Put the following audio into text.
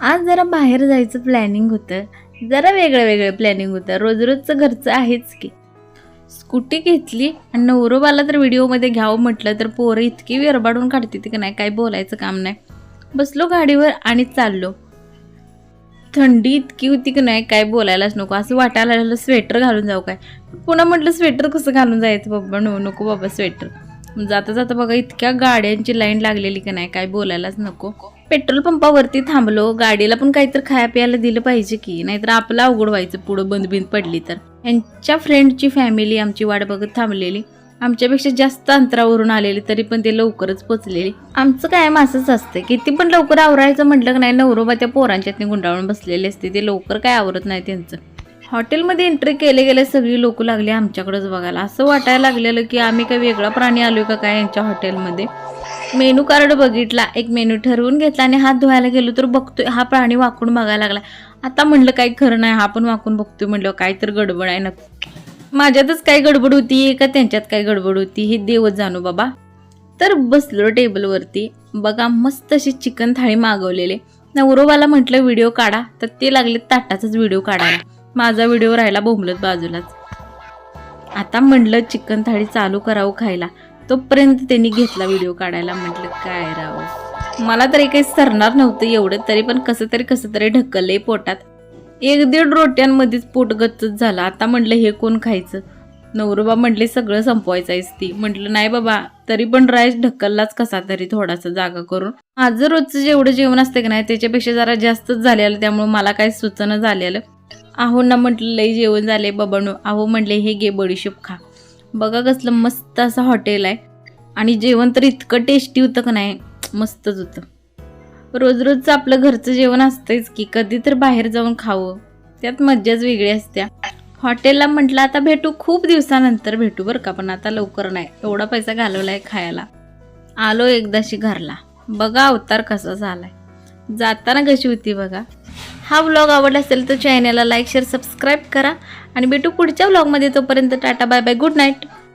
आज जरा बाहेर जायचं प्लॅनिंग होतं, जरा वेगळं प्लॅनिंग होतं. रोजचं घरचं आहेच की. स्कूटी घेतली आणि नवरोबाला तर व्हिडिओमध्ये घ्यावं म्हटलं तर पोरं इतकी वेरबाडून काढते की नाही, काय बोलायचं काम नाही. बसलो गाडीवर आणि चाललो. थंडी इतकी होती की नाही, काय बोलायलाच नको. असं वाटायला लागलं स्वेटर घालून जाऊ काय. पुन्हा म्हटलं स्वेटर कसं घालून जायचं बाबा, नको बाबा स्वेटर. जाता जाता बघा इतक्या गाड्यांची लाईन लागलेली की नाही, काय बोलायलाच नको. पेट्रोल पंपावरती थांबलो. गाडीला पण काहीतरी खाया प्यायला दिलं पाहिजे की, नाहीतर आपलं अवघड व्हायचं पुढं बंद पडली तर. यांच्या फ्रेंडची फॅमिली आमची वाट बघत थांबलेली. आमच्यापेक्षा जास्त अंतरावरून आलेली, तरी पण ते लवकरच पोचलेली. आमचं कायम असंच असतं, किती पण लवकर आवरायचं म्हटलं की नाही, नवरोबा त्या पोरांच्यातनी गुंडाळून बसलेले असते. ते लवकर काय आवरत नाही त्यांचं. हॉटेलमध्ये एंट्री गेले सगळी लोक लागली आमच्याकडेच बघायला. असं वाटायला लागलेलं की आम्ही काही वेगळा प्राणी आलोय का काय यांच्या हॉटेलमध्ये. मेनू कार्ड बघितला, एक मेनू ठरवून घेतला आणि हात धुवायला गेलो तर बघतोय हा प्राणी वाकून बघायला लागला. आता म्हणलं काही खरं नाही, हा पण वाकून बघतोय. म्हणलं काय तर गडबड आहे ना. माझ्यातच काय गडबड होती का त्यांच्यात काय गडबड होती हे देवच जाणू बाबा. तर बसलो टेबलवरती. बघा मस्त अशी चिकन थाळी मागवलेले. नवरोबाला म्हटलं व्हिडिओ काढा, तर ते लागले ताटाचाच व्हिडिओ काढायला. माझा व्हिडिओ राहिला बोंबलत बाजूलाच. आता म्हटलं चिकन थाळी चालू करावं खायला, तोपर्यंत त्यांनी घेतला व्हिडिओ काढायला. म्हटलं काय राव, मला तरी काही सरणार नव्हतं एवढं, तरी पण कसं तरी ढकललंय पोटात. 1-1.5 रोट्यांमध्येच पोट गच्चच झालं. आता म्हटलं हे कोण खायचं. नवरोबा म्हटले सगळं संपवायचं आहेस ती. म्हटलं नाही बाबा, तरी पण राईस ढकललाच कसा तरी थोडासा जागा करून. माझं रोजचं जेवढं जेवण असतं की नाही त्याच्यापेक्षा जरा जास्तच झालेलं, त्यामुळे मला काही सुचना झालेलं. आहो ना म्हटलं लई जेवण झाले बाबांनो. आहो म्हटले हे घे बडीशोप खा. बघा कसलं मस्त असं हॉटेल आहे आणि जेवण तर इतकं टेस्टी होतं का नाही, मस्तच होतं. रोजचं आपलं घरचं जेवण असतंच की, कधी तर बाहेर जाऊन खावं, त्यात मज्जाच वेगळी असते. हॉटेलला म्हटलं आता भेटू, खूप दिवसानंतर भेटू बरं का, पण आता लवकर नाही. एवढा पैसा घालवलाय खायला. आलो एकदाशी घरला. बघा अवतार कसा झालाय, जाताना कशी होती बघा. हा व्लॉग आवडला असेल तर चॅनलला लाईक शेअर सबस्क्राईब करा आणि भेटू पुढच्या व्लॉगमध्ये. तोपर्यंत tata bye bye, good night.